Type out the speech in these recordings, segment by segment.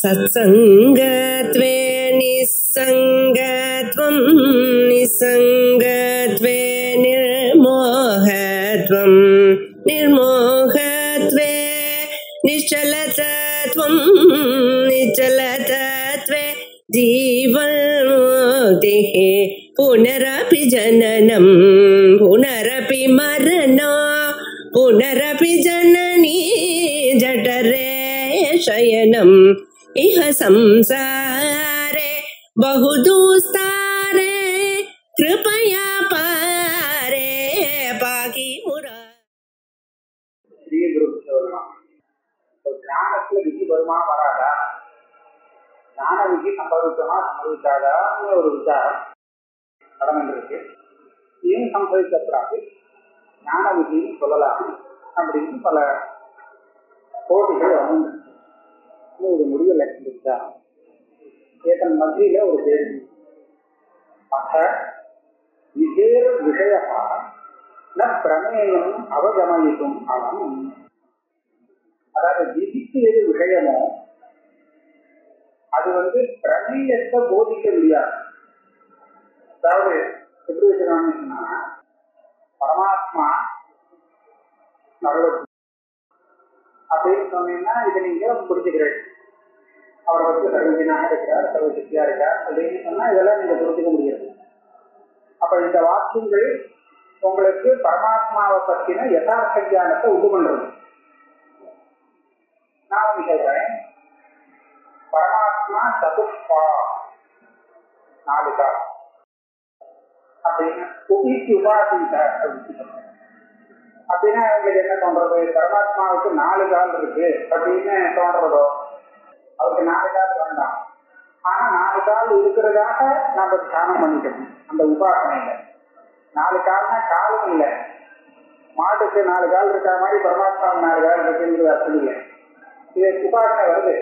सत्संगत्वे निस्संगत्वं निस्संगत्वे निर्मोहत्वं निर्मोहत्वे निश्चलतत्वं निश्चलतत्वे जीवन्मुक्तिः पुनरपि जननं पुनरपि मरणं पुनरपि जननी जठरे शयनम् इह संसारे बहुदुस्तारे कृपया पारे पाहि मुरा। श्री गुरु ஞானத்துல விதி வருமா வராதா, ஞான விதி சம்பவிக்குமா சம்பவிக்காதா ஒரு விசாரம் நடந்துருக்கு. ஏன் சம்பவிக்கப்படாது ஞான விதின்னு சொல்லலாம் அப்படின்னு பல போட்டிகள் வந்து இது முடியல. இந்த விசாரம் ஏதன் மத்தியில ஒரு கேள்வி, அக விஜேர விஷய ந பிரமேயம் அவகமயிக்கும் அவன். அதாவது விதிக்கு எது விஷயமோ அது பிரமேயத்தை போதிக்க முடியாது. அதாவது எப்படி வச்சுக்கணும்னா, பரமாத்மா பகவத் அப்படின்னு சொன்னீங்கன்னா இதை நீங்க புரிஞ்சுக்கிறேன். அவரை சர்வஜனாக இருக்கிறார், சர்வசக்தியா இருக்கார் அப்படின்னு சொன்னா இதெல்லாம் நீங்க புரிஞ்சுக்க முடியாது. அப்ப இந்த வாக்கியங்கள் உங்களுக்கு பரமாத்மாவை பற்றின யதார்த்த ஞானத்தை உண்டு பண்றது. நான் சொல்றேன், பரமாத்மா சதுஷ்பா 4 கால் அப்படின்னு உபாசித்த அப்படின்னு சொல்றேன். அப்படின்னா உங்களுக்கு என்ன தோன்றது? பரமாத்மாவுக்கு 4 கால் இருக்கு அப்படின்னு தோன்றதோ? அவருக்கு 4 கால் வேண்டாம். ஆனா 4 கால் இருக்கிறதாக நம்ம தியானம் பண்ணிக்கணும். அந்த உபாசனையில 4 கால்னா காலம் இல்லை. மாட்டுக்கு 4 கால் இருக்கிற மாதிரி பரமாத்மாவுக்கு 4 கால் இருக்குங்கிறது அர்த்தம் இல்லை. இது உபாசனை வருது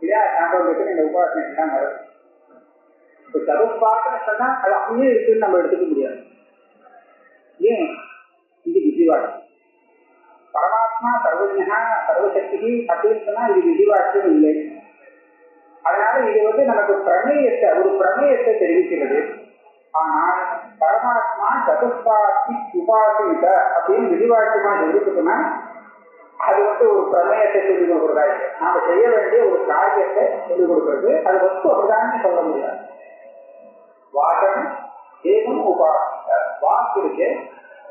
இல்லையா? ஞாபகத்துக்கு இந்த உபாசனை தான் வருது. இப்ப சதுஷ்பாசனை சொன்னா அது அப்படியே இருக்குன்னு நம்ம எடுத்துக்க முடியாது. ஏன்? இது விதிவாட்சி. பரமாத்மா சர்வஜனா சர்வசக்தி அப்படின்னு சொன்னா இது விதிவாட்சியம் இல்லை. அதனால இது நமக்கு பிரமேயத்தை ஒரு பிரமேயத்தை தெரிவிக்கிறது. ஆனால் பரமாத்மா சதுஷ்பாசி உபாசித்த அப்படின்னு விதிவாட்சியமா தெரிவிக்கணும்னா அது ஒரு பிரமேயத்தை சொல்லிக் கொடுக்குறதா இருக்கு. நாம செய்ய வேண்டிய ஒரு காரியத்தை சொல்லிக் கொடுக்கறது. அது அப்படிதான் சொல்ல முடியாது. வாசம் ஏகம் உபாசித்த வாக்கு இருக்கு.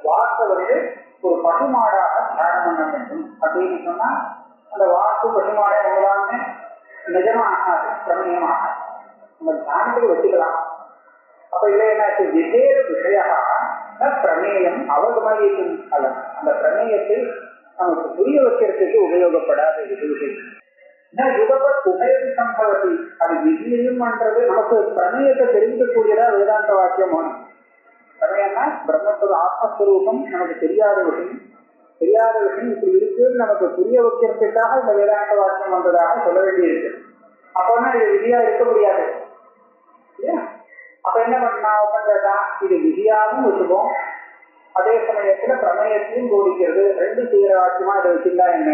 வாக்கை ஒரு பசுமாடாக தியானம் பண்ண வேண்டும் அப்படின்னு சொன்னா அந்த வாக்கு பசுமாடை எல்லாமே நிஜமா ஆகாது, பிரமேயம் ஆகாது. நம்ம தியானத்துக்கு வச்சுக்கலாம். அப்ப இதுல என்ன விசேஷ விஷயா பிரமேயம் அவகமயிக்கும் அல்ல. அந்த பிரமேயத்தை நமக்கு புரிய வைக்கிறதுக்கு உபயோகப்படாத விஷயம். யுகபத் உபயோக சம்பவத்தை அது விதியையும் பண்றது. நமக்கு பிரமேயத்தை தெரிவிக்கக்கூடியதா வேதாந்த வாக்கியமான பிரமேயம்னா பிரம்மத்தோட ஆத்மஸ்வரூபம் நமக்கு தெரியாத விஷயம். தெரியாத விஷயம் இப்படி இருக்குன்னு நமக்கு புரிய வைக்கிறதுக்காக இந்த வேதாந்த வாக்கியம் வந்ததாக சொல்ல வேண்டியிருக்கு. அப்போனா இது விதியா இருக்க முடியாது. அப்ப என்ன பண்ணா உட்காந்துட்டா இது விதியாகவும் வச்சுப்போம், அதே சமயத்துல பிரமேயத்தையும் போதிக்கிறது. 2 செய்கிற வாக்கியமா இதை வச்சிருந்தா என்ன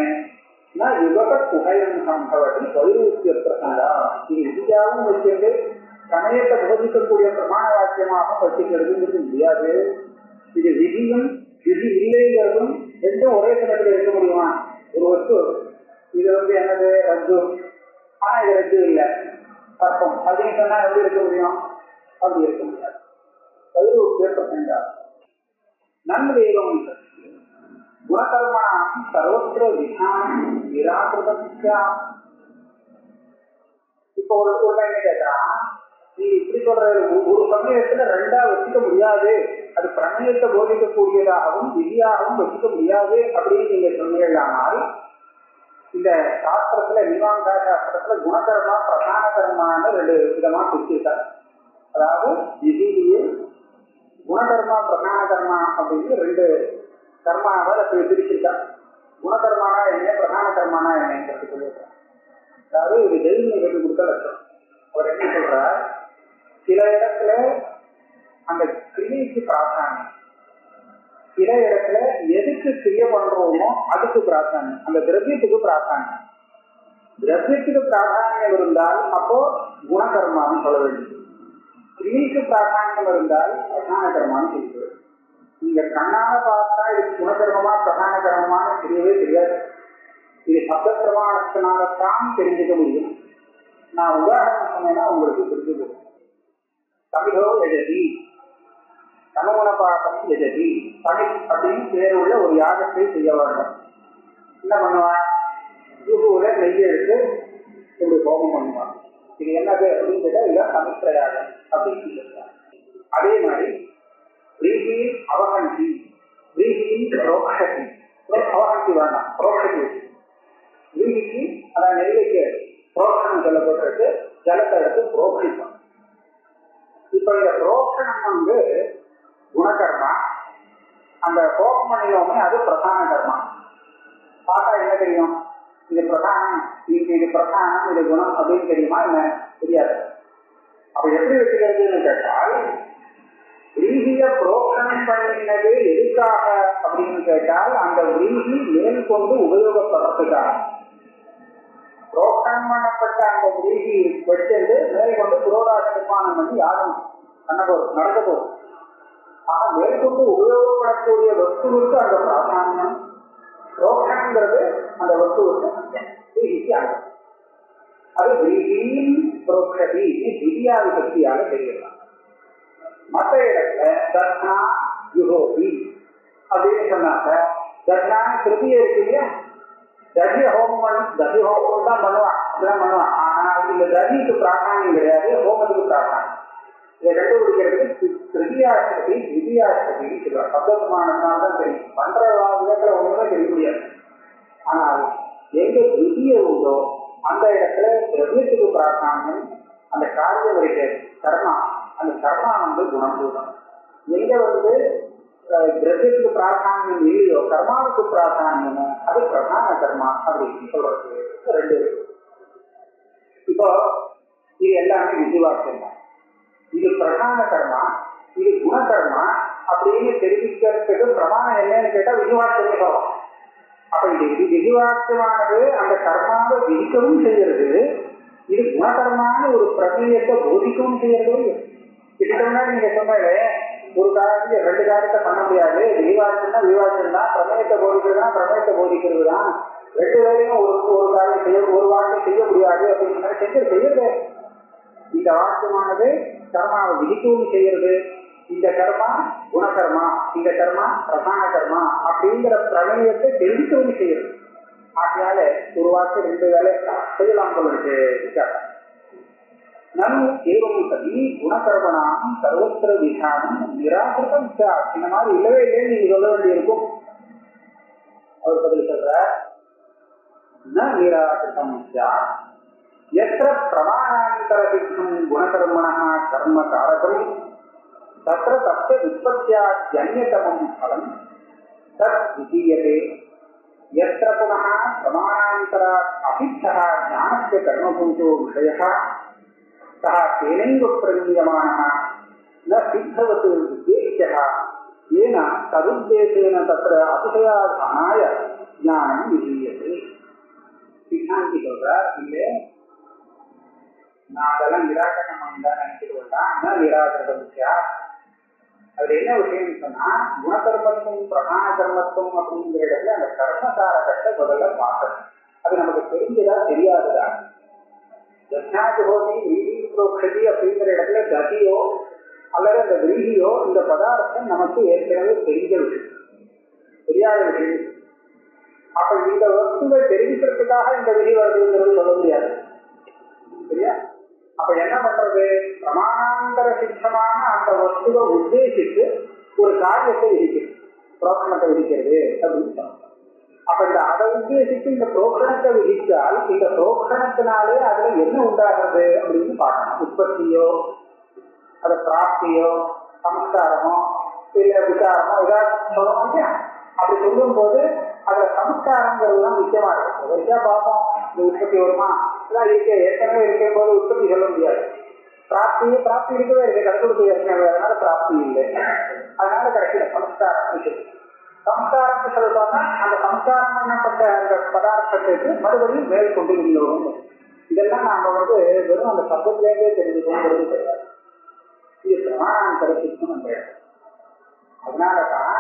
யுகபத் உபயம் சம்பவத்தை வைரூசிய பிரசங்கா. இது விதியாகவும் வச்சிருந்து சமயத்தை போதிக்கக்கூடிய பிரமாண வாக்கியமாகவும் வச்சுக்கிறதுங்கிறது முடியாது. இது விதியும் விதி இல்லைங்கிறதும் 2ம் ஒரே சமயத்தில் இருக்க முடியுமா? ஒரு வஸ்து இது என்னது ரஜு, ஆனா இது ரஜு இல்லை அர்த்தம் அப்படின்னு சொன்னா எப்படி இருக்க முடியும்? அப்படி இருக்க முடியாது. வைரூசிய பிரசங்கா நன்வேகம் குணகர்மணாம் சர்வத்திர விதானம் நிராகிருதம். இப்போ ஒரு என்ன கேட்டா, நீ இப்படி சொல்ற ஒரு சமயத்துல 2ஆ வச்சுக்க முடியாது, அது பிரமேயத்தை போதிக்கக்கூடியதாகவும் விதியாகவும் வச்சுக்க முடியாது அப்படின்னு நீங்க சொன்னீங்களானால், இந்த சாஸ்திரத்துல மீமாம்சா சாஸ்திரத்துல குணகர்மா பிரதான கர்மான 2 விதமா பிரிச்சிருக்காங்க. அதாவது விதியிலேயே குணகர்மா பிரதான கர்மா அப்படின்னு 2 கர்மாவை பிரிச்சிருக்காங்க. குணகர்மானா என்ன, பிரதான கர்மானா என்னன்னு சொல்லியிருக்காங்க. அதாவது ஒரு தெய்வம் சொல்லி கொடுத்த லட்சம். அவர் என்ன சொல்றார், சில இடத்துல அந்த கிரியைக்கு பிரார்த்தனை, சில இடத்துல எதுக்கு கிரிய பண்றோமோ அதுக்கு பிரார்த்தனை, அந்த திரவியத்துக்கு பிரார்த்தனை. திரவியத்துக்கு பிரார்த்தனை பிராதானியம் இருந்தால் அப்போ குணகர்மான்னு சொல்ல வேண்டும். ஸ்திரீக்கு பிராதானியம் இருந்தால் பிரதான கர்மான்னு சொல்லுது. நீங்க கண்ணால பார்த்தா இது குணகர்மமா பிரதான கர்மமானு தெரியவே தெரியாது. இது சப்த பிரமாணத்தினால்தான் தெரிஞ்சுக்க முடியும். நான் உதாரணம் சொன்னேன்னா உங்களுக்கு புரிஞ்சுக்கணும். தமிழோ எஜதி சமகுணபாகம் எஜதி தமிழ் அப்படின்னு பேர் உள்ள ஒரு யாகத்தை செய்ய வேண்டும். என்ன பண்ணுவான்? குருவுல நெய்ய எடுத்து இப்படி ஹோமம் பண்ணுவான். இது என்னது அப்படின்னு கேட்டா இதுதான் சமுத்திர யாகம் அப்படின்னு சொல்லியிருக்காங்க. அதே மாதிரி பிரீதி அவகந்தி பிரீதி ரோக்ஷதி அவகந்தி வேண்டாம் ரோக்ஷதி பிரீதிக்கு அதான் நெல்லைக்கு புரோஷனம் சொல்லப்பட்டிருக்கு. ஜலத்தை எடுத்து புரோஷிப்பான். இப்ப இந்த புரோஷனம் வந்து குணகர்மா, அந்த ஹோமம் பண்ணினோமே அது பிரதான கர்மா. பார்த்தா என்ன தெரியும்? இது பிரதானம், இது பிரதானம், இது குணம் அப்படின்னு தெரியுமா? என்ன தெரியாது. அப்ப எப்படி வச்சுக்கிறதுன்னு கேட்டால் விரீகிய புரோஷனம் பண்ணினது எதுக்காக அப்படின்னு கேட்டால் அந்த விரீகி மேல் கொண்டு உபயோகப்படுறதுக்காக. புரோஷனம் பண்ணப்பட்ட அந்த விரீகி வச்சுட்டு மேல் கொண்டு புரோடாசனிர்மாணம் பண்ணி யாரும் பண்ண போதும் நடக்க போதும். ஆக மேற்கொண்டு உபயோகப்படக்கூடிய வஸ்துவுக்கு அந்த பிராதானியம், புரோஷனங்கிறது அந்த வஸ்துவுக்கு விரீகிக்கு ஆகும். அது விரீகியின் புரோக்ஷதி திவ்யா விபக்தியாக தெரியலாம். மற்ற இடத்துல தர்ணா யுகோபி அப்படின்னு சொன்னாங்க. தர்ணான்னு திருப்பியே இருக்கு இல்லையா? தர்ய ஹோமம் தர்ய ஹோமம் தான் பண்ணுவான், அப்படிதான் பண்ணுவான். ஆனா இந்த தர்மிக்கு பிராதானியம் கிடையாது, ஹோமத்துக்கு பிராதானியம். இதை கண்டுபிடிக்கிறதுக்கு திருதியாசக்தி திவ்யாசக்தின்னு சொல்லுவாங்க. சப்தமானதுனால்தான் தெரியும். பண்ற விதத்துல ஒண்ணுமே தெரிய முடியாது. ஆனால் எங்க திவ்ய உண்டோ அந்த இடத்துல திரவியத்துக்கு பிராதானியம், அந்த காரியம் இருக்கிறது கர்மா, அந்த கர்மா வந்து குணம் தான். எங்க வந்து திரவியத்துக்கு பிராதானியம் இல்லையோ கர்மாவுக்கு பிராதானியமோ அது பிரதான கர்மா அப்படின்னு சொல்றது ரெண்டு. இப்போ இது எல்லாமே விசுவாசம் தான். இது பிரதான கர்மா, இது குணகர்மா அப்படின்னு தெரிவிக்கிறதுக்கு பிரமாணம் என்னன்னு கேட்டா விசுவாசமே சொல்லலாம். அப்ப இது விசுவாசமானது அந்த கர்மாவை விதிக்கவும் செய்யறது, இது குணகர்மான ஒரு பிரதியத்தை போதிக்கவும் செய்யறது. இதுக்கு முன்னாடி நீங்க சொன்னாலே ஒரு காரியத்தை ரெண்டு காரியத்தை பண்ண முடியாது. விவாசம்னா விவாசம் தான், பிரமேயத்தை போதிக்கிறதுனா பிரமேயத்தை போதிக்கிறது தான். ரெண்டு வேலையும் ஒரு காரியம் செய்ய ஒரு வார்த்தை செய்ய முடியாது அப்படின்னு செய்யறது. இந்த வாக்கியமானது கர்மாவை விதிக்கவும் செய்யறது. இந்த கர்மா குணகர்மா, இந்த கர்மா பிரதான கர்மா அப்படிங்கிற பிரமேயத்தை தெரிவிக்கவும் செய்யறது. ஆகையால ஒரு வார்த்தை ரெண்டு வேலை செய்யலாம் போல இருக்கு. நனு ஏவம் சதி குணகர்மனாம் சர்வத்திர விதானம் நிராகிருதம். இந்த மாதிரி இல்லவே இல்லைன்னு நீங்க சொல்ல வேண்டியிருக்கும். அவர் பதில் சொல்ற நிராகிருதம் எத்திர பிரமாணாந்தர சித்தம் குணகர்மணः கர்ம காரகம் தத்ர தஸ்ய உற்பத்தியாத்யன்யதமம் பலம் தத் விதீயதே. எத்திர புனः பிரமாணாந்தராத் அபித்தः ஞானஸ்ய கர்மபூதோ விஷயः सः तेनैव प्रमीयमानः न सिद्धवत् उद्देश्यः येन तदुद्देशेन तत्र अतिशयाधानाय ज्ञानं विधीयते. सिद्धांति சொல்றார், இல்லை நான் அதெல்லாம் நிராகரணம் பண்ணதான் நினைச்சிட்டு வந்தான், நிராகரணம். அதுல என்ன விஷயம்னு சொன்னா குணகர்மத்துவம் பிரதான கர்மத்துவம் அப்படிங்கிற இடத்துல அந்த கர்மகாரகத்தை முதல்ல பார்க்கணும். அது நமக்கு தெரிஞ்சதா தெரியாததா? யஜ்ஞாதிபோதி விரீஹி புரோக்ஷதி அப்படிங்கிற இடத்துல கதியோ அல்லது அந்த விரீஹியோ இந்த பதார்த்தம் நமக்கு ஏற்கனவே தெரிஞ்ச விஷயம், தெரியாத விஷயம். அப்ப இந்த வஸ்துவை தெரிவிக்கிறதுக்காக இந்த விதி வருதுங்கிறது சொல்ல முடியாது, சரியா? அப்ப என்ன பண்றது? பிரமாணாந்தர சித்தமான அந்த வஸ்துவை உத்தேசித்து ஒரு காரியத்தை விதிக்கிறது, புரோஷணத்தை விதிக்கிறது அப்படின்னு சொல்றாங்க. அப்ப இந்த அதை உத்தேசித்து இந்த புரோஷணத்தை விதித்தால் இந்த புரோஷணத்தினாலே அதுல என்ன உண்டாகிறது அப்படின்னு பார்க்கணும். உற்பத்தியோ அது பிராப்தியோ சம்ஸ்காரமோ இல்ல விசாரமோ ஏதாவது சொல்லணும் இல்லையா? அப்படி சொல்லும் போது அதுல சம்ஸ்காரங்கிறதுலாம் முக்கியமா இருக்கு. வரிசையா பார்ப்போம், இந்த உற்பத்தி வருமா எல்லாம் இருக்க ஏற்கனவே இருக்கும் போது உற்பத்தி சொல்ல முடியாது. பிராப்தி இருக்கவே இருக்கு, கடைசி ஏற்கனவே, அதனால பிராப்தி இல்லை. அதனால கடைசியில சம்ஸ்காரம் சம்ஸ்காரம்னு சொல்லுவாங்க. அந்த சம்ஸ்காரம் பண்ணப்பட்ட அந்த பதார்த்தத்துக்கு மறுபடியும் மேல் கொண்டு வரும். இதெல்லாம் நாம வெறும் அந்த சப்தத்திலேருந்தே தெரிஞ்சுக்கணுங்கிறது கிடையாது. இது பிரமாணாந்தர சித்தம். அதனாலதான்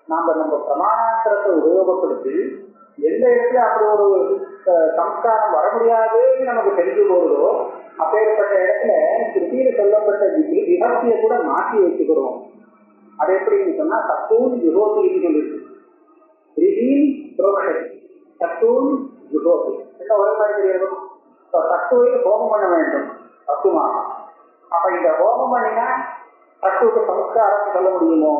நம்ம பிரமாணாந்தரத்தை உபயோகப்படுத்தி எந்த இடத்துல அப்படி ஒரு சம்ஸ்காரம் வர முடியாதுன்னு நமக்கு தெரிஞ்சு போகுதோ அப்பேற்பட்ட இடத்துல திருப்பியில சொல்லப்பட்ட விபக்தியை கூட மாற்றி வச்சுக்கிறோம். அது எப்படின்னு சொன்னா சத்தூன் விரோதின்னு சொல்லிருக்கு. சத்தூன் விரோதி என்ன ஒரே மாதிரி தெரியாது. சத்துவை ஹோமம் பண்ண வேண்டும் சத்துமாக. அப்ப இந்த ஹோமம் பண்ணினா சத்துவுக்கு சம்ஸ்காரம் சொல்ல முடியுமோ?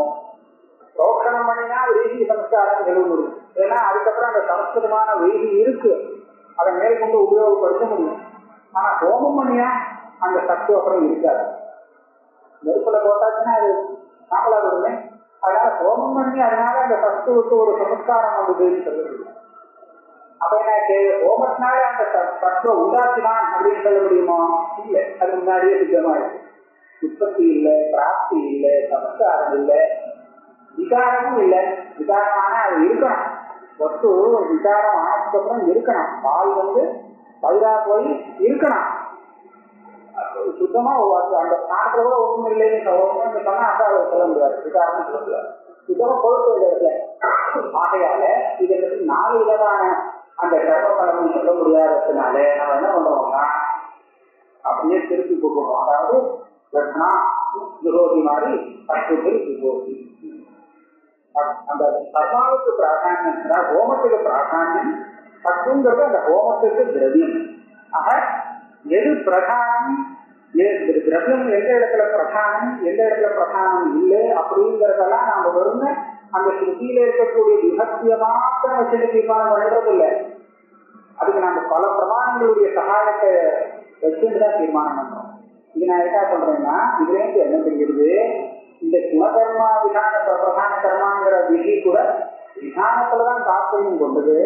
ரோஷணம் பண்ணினா வீதி சம்ஸ்காரம் சொல்ல முடியும். ஏன்னா அதுக்கப்புறம் அந்த சமஸ்கிருதமான வீதி இருக்கு, அதை மேற்கொண்டு உபயோகப்படுத்த முடியும். ஆனா ஹோமம் பண்ணினா அந்த சத்து அப்புறம் இருக்காது. நெருப்புல போட்டாச்சுன்னா அது சாம்பலாக வருது. அதனால ஹோமம் பண்ணி அதனால அந்த சத்துவுக்கு ஒரு சமஸ்காரம் வருதுன்னு சொல்ல முடியும். அப்ப என்ன ஹோமத்தினால அந்த சத்துவ உண்டாக்கினான் அப்படின்னு சொல்ல முடியுமா? இல்லை, அது முன்னாடியே சித்தமா இருக்கு. உற்பத்தி இல்லை, பிராப்தி இல்லை, சமஸ்காரம் இல்லை, விகாரமும் இல்லை. விகாரமான அது இருக்கணும். வஸ்து விகாரம் ஆனதுக்கப்புறம் இருக்கணும். பால் பயிரா போய் இருக்கணும். சுத்தமா அந்த நாட்டுல கூட ஒண்ணும் இல்லைன்னு சொன்னா அப்ப அதை சொல்ல முடியாது. விகாரம் சொல்ல முடியாது. சுத்தமா கொழுப்பு இடத்துல ஆகையால இதை பற்றி 4 விதமான அந்த கர்மபலமும் சொல்ல முடியாததுனால நம்ம என்ன பண்றோம்னா அப்படியே திருப்பி கொடுக்கணும். அதாவது விரோதி மாதிரி சத்துக்கள் விரோதி. அந்த கர்மாவுக்கு பிராதானியம், ஹோமத்துக்கு பிராதானியம், சத்துங்கிறது அந்த ஹோமத்துக்கு திரவியம். ஆக எது பிரதானம், திரவியம் எந்த இடத்துல பிரதானம், எந்த இடத்துல பிரதானம் இல்லை அப்படிங்கிறதெல்லாம் நாம வருங்க அந்த ஸ்ருதியில இருக்கக்கூடிய விபக்திய மாத்திரம் வச்சுட்டு தீர்மானம் பண்றது இல்லை. அதுக்கு நாம பல பிரமாணங்களுடைய சகாயத்தை வச்சுதான் தீர்மானம் பண்றோம். இது நான் என்ன பண்றேன்னா இதுல இருந்து என்ன தெரிகிறது, இந்த குணகர்மா விதான பிரதான கர்மாங்கிற விதி கூட விதானத்துலதான் தாற்பயம் கொண்டது.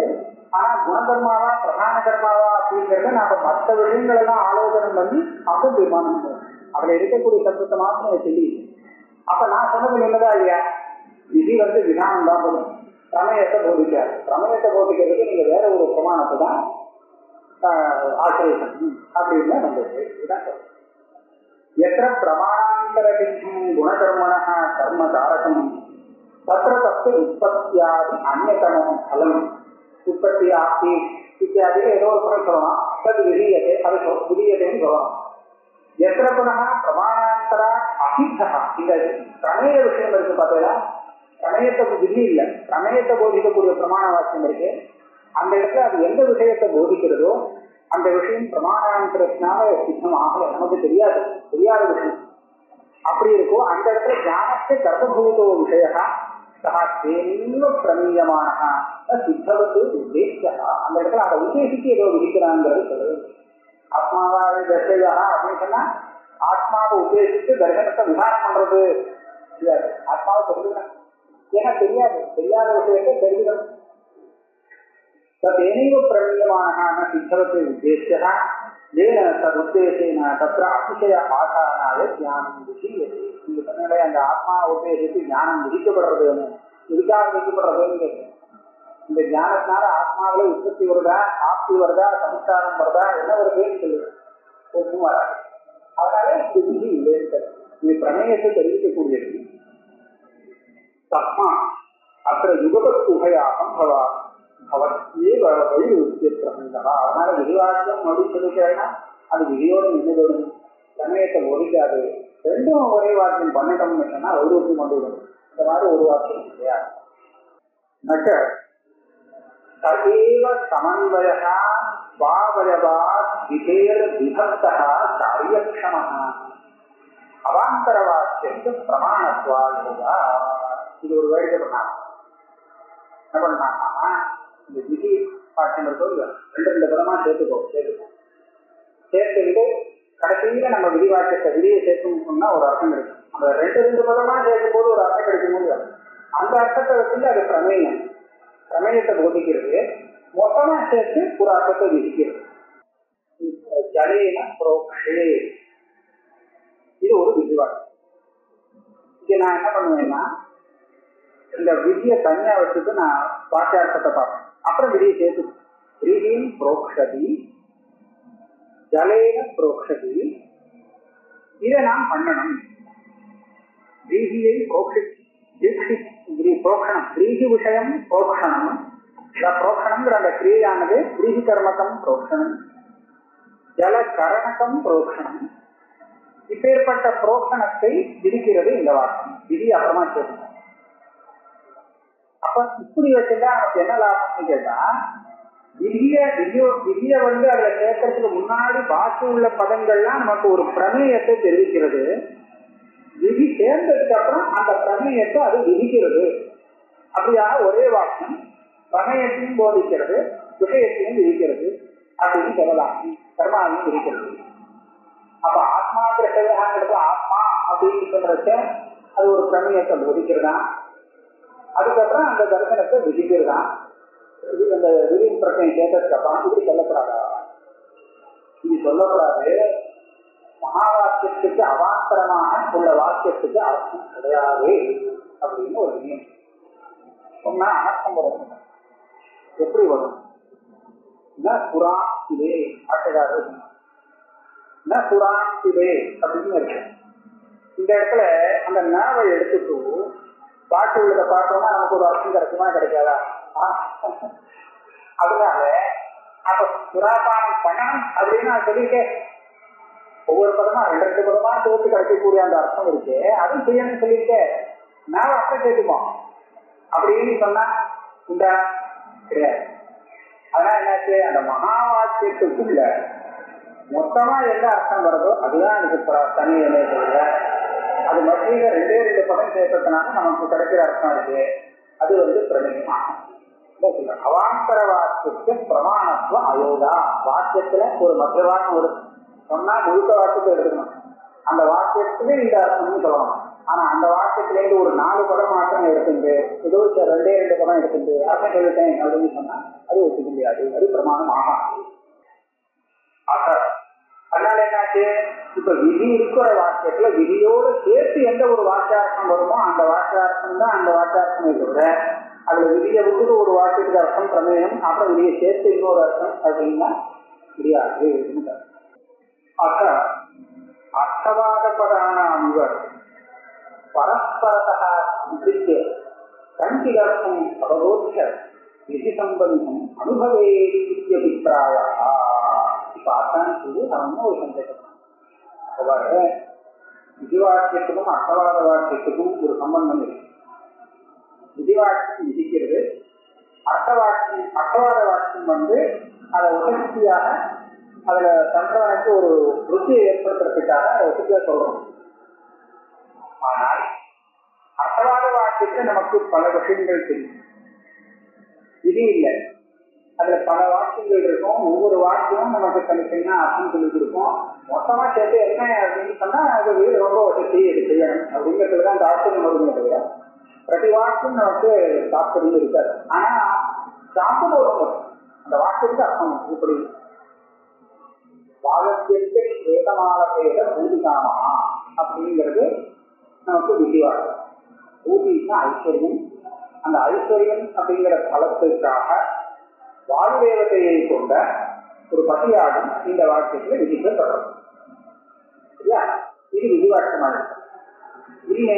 ஆனா குணகர்மாவா பிரதான கர்மாவா அப்படிங்கிறத நாம மற்ற விஷயங்கள் எல்லாம் ஆலோசனை பண்ணி அப்ப தீர்மானம் பண்ணுவோம். அதுல இருக்கக்கூடிய சப்தத்தை மாத்திரம் சொல்லி. அப்ப நான் சொன்னது என்னதான் இல்லையா, விதி விதானம் தான் போதும். பிரமேயத்தை போதிக்காது. பிரமேயத்தை போதிக்கிறதுக்கு நீங்க வேற ஒரு பிரமாணத்தை தான் ஆசிரியர் அப்படின்னு நம்மளுக்கு இதுதான் சொல்றோம். எത്ര பிரமாணாந்தரசித்தம் குணகர்மண கர்ம தாரகம் தத்திர தத்து உற்பத்தியாதி அந்நியதமம் பலம். உற்பத்தி ஆப்தி இத்தியாதிகள் ஏதோ ஒரு குணம் சொல்லலாம். அது விதியத்தை, அது விதியத்தைன்னு சொல்லலாம். எத்திர புனக பிரமாணாந்தர அஹிதா. இந்த பிரமேய விஷயம் இருக்கு பார்த்தீங்களா, பிரமேயத்தை விதி இல்லை, பிரமேயத்தை போதிக்கக்கூடிய பிரமாண வாக்கியம் இருக்கு. அந்த இடத்துல அது எந்த விஷயத்தை போதிக்கிறதோ அந்த விஷயம் பிரமாணாந்தரத்தினால சித்தம் ஆகலை, நமக்கு தெரியாத விஷயம். அப்படி இருக்கோ அந்த இடத்துல ஞானத்தை கர்ப்பபூதோ விஷயா சகா தேவ பிரமீயமான சித்தவத்து உத்தேசியா. அந்த இடத்துல அதை உத்தேசித்து ஏதோ விதிக்கிறாங்கிறது சொல்லுது. ஆத்மாவாக தர்சையா அப்படின்னு சொன்னா ஆத்மாவை உத்தேசித்து தர்சனத்தை விதானம் பண்றது தெரியாது. ஆத்மாவை தெரிஞ்சுக்கணும். ஏன்னா தெரியாத விஷயத்தை தெரிஞ்சுக்கணும். तदेनैव प्रमीयमानः न सिद्धवते उद्देश्यः येन तदुद्देशेन तत्र अतिशय आसानाय ज्ञानं विधीयते. இந்த சொன்னதே அந்த ஆத்மா உபதேசித்து ஞானம் விதிக்கப்படுறதுன்னு விதிக்கப்படுறதுன்னு கேட்குறேன். இந்த ஞானத்தினால ஆத்மாவில உற்பத்தி வருதா, ஆப்தி வருதா, சம்ஸ்காரம் வருதா, என்ன வருதுன்னு சொல்லுது. ஒன்றும் வராது. அதனால இந்த விதி இல்லைன்னு இது பிரமேயத்தை தெரிவிக்கக்கூடியது. தஸ்மா அத்த யுகபத் உபயாகம் பவா அதனால விரிவாக்கம் அப்படின்னு சொல்லிக்கிறேன்னா அது விதியோட நின்றுவிடும். சமயத்தை ஒழிக்காது. ரெண்டும் ஒரே வாக்கியம் பண்ணிட்டோம்னு சொன்னா வைரூப்பியம் வந்துவிடும். இந்த மாதிரி ஒரு வாக்கியம் இல்லையா. ததேவ சமன்வயா வாவயவாத் விதேர் விபக்தா காரியக்ஷமः அவாந்தர வாக்கியத்து பிரமாணத்வாயோகா. இது ஒரு வேடிக்கை பண்ணாங்க. என்ன பண்ணாங்கன்னா இந்த விதி வாக்கியம் இருக்கோ ரெண்டு பதமா சேர்த்துக்கிட்டு கடைசியில நம்ம விதி வாக்கியத்தை விதியை சேர்க்கணும்னு சொன்னா ஒரு அர்த்தம் கிடைக்கும். அந்த ரெண்டு பதமா சேர்க்கும் போது ஒரு அர்த்தம் கிடைக்கும் போது அந்த அர்த்தத்தை வச்சு அது பிரமேயம். பிரமேயத்தை போதிக்கிறது மொத்தமா சேர்த்து ஒரு அர்த்தத்தை விதிக்கிறது. ஜலேன புரோக்ஷே இது ஒரு விதி வாக்கியம். இது நான் என்ன பண்ணுவேன்னா இந்த விதியை தனியா வச்சுட்டு நான் வாக்கியார்த்தத்தை பார்ப்பேன். அப்புறம் விதியை சேர்த்து விதியும் புரோக்ஷதி ஜலேன புரோக்ஷதி, இதை நாம் பண்ணணும். விரீஹியை புரோக்ஷணம், விரீஹி விஷயம் புரோக்ஷணம். புரோக்ஷணம்ங்கிற அந்த கிரியையானது விரீஹி கர்மகம் புரோக்ஷணம், ஜல கரணகம் புரோக்ஷணம். இப்பேற்பட்ட புரோக்ஷணத்தை விதிக்கிறது இந்த வாக்கியம். விதி அப்புறமா கேட்கணும். அப்ப இப்படி வச்சுட்டா நமக்கு என்ன லாபம்னு கேட்டா, விதிய அதுல கேட்கறதுக்கு முன்னாடி பாக்கி உள்ள பதங்கள்லாம் நமக்கு ஒரு பிரமேயத்தை தெரிவிக்கிறது. விதி சேர்ந்ததுக்கு அப்புறம் அந்த பிரமேயத்தை அது விதிக்கிறது. அப்படியாக ஒரே வாக்கியம் பிரமேயத்தையும் போதிக்கிறது, விஷயத்தையும் விதிக்கிறது அப்படின்னு சொல்லலாம். கர்மாவையும் விதிக்கிறது. அப்ப ஆத்மா கிரகத்துல ஆத்மா அப்படின்னு சொல்றச்ச அது ஒரு பிரமேயத்தை போதிக்கிறதா, அதுக்கப்புறம் அந்த தரிசனத்தை விதிக்கிறதா. அந்த விதி பிரச்சனை கேட்டதுக்கு அப்புறம் இப்படி சொல்லப்படாதா, இது சொல்லப்படாது. மகா வாக்கியத்துக்கு அவாந்தரமாக உள்ள வாக்கியத்துக்கு அர்த்தம் கிடையாது அப்படின்னு ஒரு நியமம் சொன்னா அர்த்தம் வரும். எப்படி வரும்? புராணத்திலே ஆட்டக்காரர் புராணத்திலே அப்படின்னு இருக்கு. இந்த இடத்துல அந்த நாவை எடுத்துட்டு பாட்டு உள்ளதை பார்த்தோம்னா நமக்கு ஒரு அர்த்தம் கிடைக்குமா கிடைக்காதா? அதனால அப்ப சுராபானம் பண்ணணும் அப்படின்னு நான் சொல்லியிருக்கேன். ஒவ்வொரு பதமா 2 பதமா சேர்த்து கிடைக்கக்கூடிய அந்த அர்த்தம் இருக்கு, அதுவும் செய்யணும்னு சொல்லியிருக்கேன். நாவை அர்த்தம் கேட்டுப்போம் அப்படின்னு சொன்னா உண்டா? கிடையாது. அதனால என்னாச்சு, அந்த மகா வாக்கியத்துக்குள்ள மொத்தமா என்ன அர்த்தம் வருதோ அதுதான் எனக்கு தனியே சொல்ற. அது மத்தியில 2 பதம் சேர்த்ததுனால நமக்கு கிடைக்கிற அர்த்தம் இருக்கு, அது பிரமேயமாகும். அவாந்தர வாக்கியத்துக்கு பிரமாணத்துவ அயோகா. வாக்கியத்துல ஒரு மற்றவான ஒரு சொன்னா முழுக்க வாக்கியத்தை எடுக்கணும். அந்த வாக்கியத்துக்கு இந்த அர்த்தம்னு சொல்லணும். ஆனா அந்த வாக்கியத்திலேருந்து ஒரு 4 படம் மாத்திரம் எடுத்துட்டு ஏதோ 2 படம் எடுத்துட்டு அர்த்தம் சொல்லிட்டேன் அப்படின்னு சொன்னா அது ஒத்துக்க முடியாது, அது பிரமாணம் ஆகாது. அதனால என்னாச்சு, இப்ப விதி இருக்கிற வாக்கியத்துல விதியோடு சேர்த்து எந்த ஒரு வாக்கியார்த்தம் வருமோ அந்த வாக்கியார்த்தம் தான் அந்த வாக்கியார்த்தமே தவிர அதுல விதியை விட்டு ஒரு வாக்கியத்துக்கு அர்த்தம் பிரமேயம், அப்புறம் விதியை சேர்த்து இன்னொரு அர்த்தம் அப்படின்னா முடியாது. அர்த்தவாத பதானாம் இவர் பரஸ்பரதா சம்பிருத்திய கண்டிதர்த்தம் அவரோட்ச விதி சம்பந்தம் அனுபவே இத்தியபிப்பிராயா. பார்த்தான்னு சொல்லி அவன் ஒரு சந்தேகம். விதிவாக்கியத்துக்கும் அர்த்தவாத வாக்கியத்துக்கும் ஒரு சம்பந்தம் இருக்கு. விதிவாக்கியம் விதிக்கிறது, அர்த்தவாத வாக்கியம் அதை உதவியாக அதுல தன்றவனுக்கு ஒரு ருச்சியை ஏற்படுத்துறதுக்காக அதை உதவியா சொல்றோம். ஆனால் அர்த்தவாத வாக்கியத்துல நமக்கு பல விஷயங்கள் தெரியும், விதி இல்லை. அதுல பல வாக்கியங்கள் இருக்கும், ஒவ்வொரு வாக்கியமும் நமக்கு தனித்தனியா அர்த்தம் சொல்லி கொடுக்கும். மொத்தமா சேர்த்து என்ன அப்படின்னு சொன்னா அது ரொம்ப வசதி இது செய்யணும் அப்படிங்கிறதுதான் அந்த ஆச்சரியம் வருமே தவிர பிரதி வாக்கியம் நமக்கு தாற்பயம் இருக்காது. ஆனா சாப்பிட அந்த வாக்கியத்துக்கு அர்த்தம் இப்படி வாகத்திற்கு ஏகமாக பேர பூதிகாமா அப்படிங்கிறது நமக்கு விதிவாக்கம். பூதினா ஐஸ்வர்யம். அந்த ஐஸ்வர்யம் அப்படிங்கிற பலத்திற்காக வாயு தேவதையை கொண்ட ஒரு பசியாடும் இந்த வாக்கியத்தில் விதிக்கப்படும். சரியா? இது விதிவாக்கமாக இருக்கு.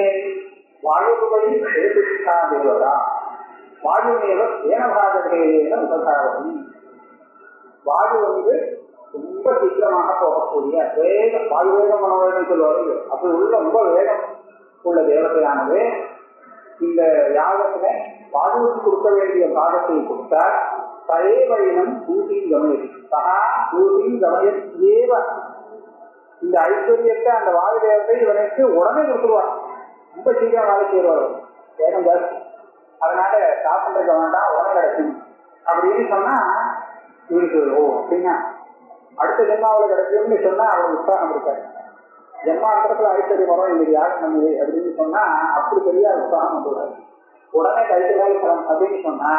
வாயுவை சேதுஷ்டா தேவதா வாயுமேவ சேனபாகேன உபசாரம். வாயு ரொம்ப சீக்கிரமாக போகக்கூடிய வேகம், வாயு வேகம் மனோவேகம் சொல்லுவாங்க. அப்படி உள்ள ரொம்ப வேகம் உள்ள தேவதையானது இந்த யாகத்துல வாயுவுக்கு கொடுக்க வேண்டிய பாகத்தை கொடுத்தால் தயவயினம் பூதியும் கமயது சகா பூதியும் கமயத் ஏவ. இந்த ஐஸ்வர்யத்தை அந்த வாயு தேவத்தை இவனுக்கு உடனே கொடுத்துருவார். ரொம்ப சீக்கிரம் வேலை செய்வார், வேகம் ஜாஸ்தி. அதனால சாப்பிட்டு வேண்டாம், உடனே கிடைக்கும் அப்படின்னு சொன்னா இவனுக்கு ஓ அப்படின்னா அடுத்த ஜென்மாவில் கிடைக்கும்னு சொன்னா அவருக்கு உற்சாகம் இருக்காரு. ஜென்மாந்திரத்துல ஐஸ்வர்யம் வரும் இன்னைக்கு யாகம் பண்ணுது அப்படின்னு சொன்னா அப்படி பெரிய உற்சாகம் வந்துடுறாரு. உடனே கைத்து வேலைப்படம் அப்படின்னு சொன்னா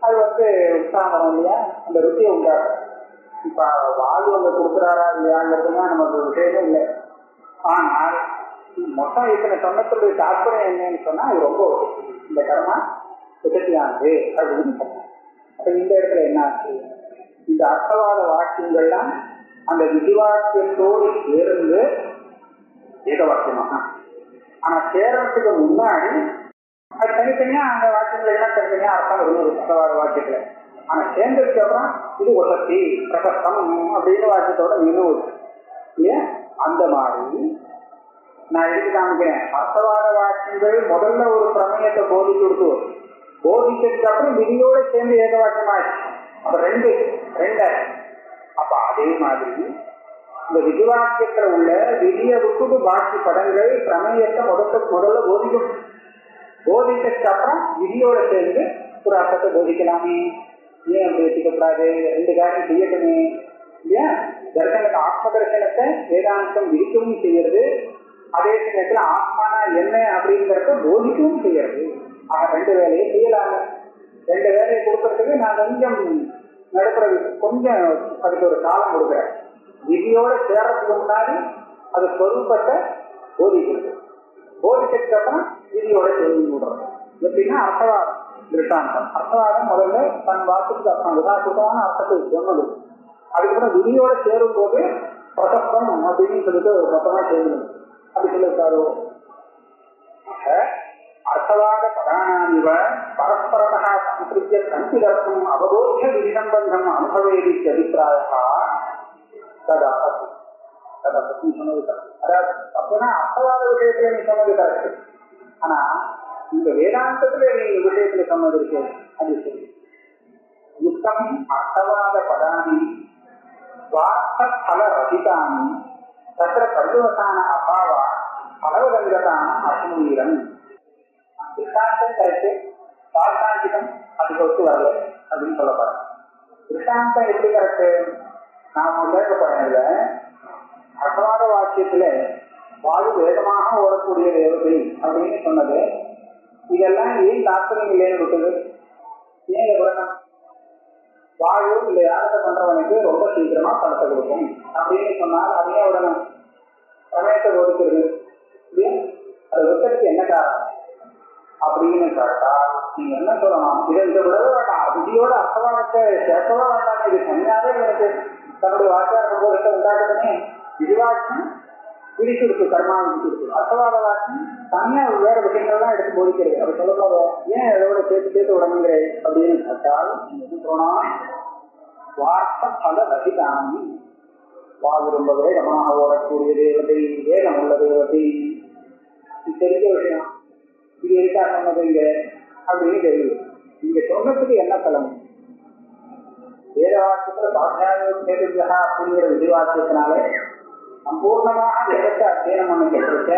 அது உற்சாகம் வரும் இல்லையா, அந்த ருச்சியை உண்டாரு. இப்ப வாயு கொடுக்குறாரா இல்லையாங்கிறதுனா நமக்கு விஷயமே இல்லை. ஆனால் மொத்தம் இத்தனை சொன்னத்துடைய தாற்பயம் என்னன்னு சொன்னா அது ரொம்ப இந்த கர்மா உதவியானது அப்படின்னு சொன்னாங்க. அப்ப இந்த இடத்துல என்ன ஆச்சு, இந்த அர்த்தவாத வாக்கியங்கள்லாம் அந்த விதிவாக்கியத்தோடு சேர்ந்து ஏகவாக்கியமாக. ஆனா சேரத்துக்கு முன்னாடி அது தனித்தனியா அந்த வாக்கியங்களை எல்லாம் தனித்தனியா அர்த்தம் வருது அர்த்தவாத வாக்கியத்துல. ஆனா சேர்ந்ததுக்கு அப்புறம் இது ஒசத்தி பிரசஸ்தம் அப்படின்னு வாக்கியத்தோட நிறுவுது இல்லையா? அந்த மாதிரி நான் எடுத்து காமிக்கிறேன். அர்த்தவாத வாக்கியங்கள் முதல்ல ஒரு பிரமேயத்தை போதிச்சு போதிச்சதுக்கு அப்புறம் விதியோட சேர்ந்து ஏக வாக்கியமாச்சு. அப்ப ரெண்டு. அப்ப அதே மாதிரி இந்த விதிவாக்கியத்துல உள்ள விதிய விட்டு பாக்கி படங்கள் பிரமேயத்தை முதல்ல போதிக்கும். போதிச்சதுக்கு அப்புறம் விதியோட சேர்ந்து ஒரு அர்த்தத்தை போதிக்கலாமே. ஏன் அப்படி வச்சுக்கூடாது? ரெண்டு காரியம் செய்யட்டுமே இல்லையா? தர்சனத்தை ஆத்ம தர்சனத்தை வேதாந்தம் விதிக்கவும் செய்யறது, அதே சமயத்துல ஆத்மானா என்ன அப்படிங்கிறத போதிக்கவும் செய்யறது. ஆக ரெண்டு வேலையை செய்யலாங்க. ரெண்டு வேலையை கொடுக்கறதுக்கு நான் கொஞ்சம் நடுப்புறது கொஞ்சம் அதுக்கு ஒரு காலம் கொடுக்குறேன். விதியோட சேர்றதுக்கு முன்னாடி அது சொரூபத்தை போதிக்கிறது, போதிச்சதுக்கு அப்புறம் விதியோட சேர்ந்து விடுறது. எப்படின்னா அர்த்தவாதம் திருஷ்டாந்தம். அர்த்தவாதம் முதல்ல தன் வாக்குக்கு அர்த்தம் உதாரணமான அர்த்தத்தை சொன்னது. அதுக்கப்புறம் விதியோட சேரும் போது பிரசஸ்தம் அப்படின்னு சொல்லிட்டு மொத்தமா சேர்ந்து அப்படி சொல்லிருக்காரு. அர்த்தவாத பதானாமிவ பரஸ்பரதா சம்பிருத்திய கண்டிதர்த்தம் அவபோத்திய விதி சம்பந்தம் அனுபவேதி அபிப்பிராயா ததபதி சொன்னது கரெக்ட். அதாவது அப்படின்னா அர்த்தவாத விஷயத்துல நீ சொன்னது கரெக்ட். ஆனா இந்த வேதாந்தத்துல நீ விஷயத்துல சொன்னது இருக்கு அது சரி. யுக்தம் அர்த்தவாத பதானி ஸ்வார்த்த பல ரசிதானி தத்திர பரிவசான அபாவா பலவதங்கதான அசமீரம். திருஷ்டாந்தம் கரெக்டு, தார்த்தாந்திகம் அதுக்கு ஒத்து வரல அப்படின்னு சொல்லப்படுற. திருஷ்டாந்தம் எப்படி கரெக்டு? நான் கேட்கப்படுறதுல அர்த்தவாத வாக்கியத்துல வாயு வேகமாக ஓடக்கூடிய தேவதை அப்படின்னு சொன்னது. இதெல்லாம் ஏன் தாற்பயம் இல்லைன்னு விட்டது? ஏன் விடணும்? வாயு இந்த யாகத்தை பண்றவனுக்கு ரொம்ப சீக்கிரமா பணத்தை கொடுக்கும் அப்படின்னு சொன்னால் அதையே விடணும். சமயத்தை ஒதுக்கிறது இல்லையா? அதை விட்டதுக்கு என்ன காரணம் அப்படின்னு கேட்டா நீங்க என்ன சொல்லணும்? இதை விடவே வேண்டாம். விதியோட அர்த்தவாதத்தை சேர்க்கவா வேண்டாம். இது தனியாவே எனக்கு தன்னுடைய வாக்கிய சம்பவத்தை உண்டாக்குதுன்னு விதிவாக்கியம் விதிச்சுருக்கு, கர்மா விதிச்சுருக்கு. அர்த்தவாத வாக்கியம் தனியா வேற விஷயங்கள்லாம் எடுத்து போதிக்கிறது. அப்படி சொல்லக்கூடாது. ஏன் இதோட சேர்த்து உடம்புங்கிறே அப்படின்னு கேட்டால் என்ன சொல்லணும்? வார்த்த பல ரசிதானி. வாயு ரொம்ப வேகமாக ஓடக்கூடிய தேவதை, வேகம் உள்ள தேவதை. இது தெரிஞ்ச விஷயம். இது எதுக்கா சொன்னது இங்க அப்படின்னு தெரியுது. இங்க சொன்னதுக்கு என்ன பலம்? வேத வாக்கியத்துல பாத்தியா அப்படிங்கிற விதிவாக்கியத்தினாலே சம்பூர்ணமாக வேதத்தை அத்தியனம் பண்ணிக்கிட்டு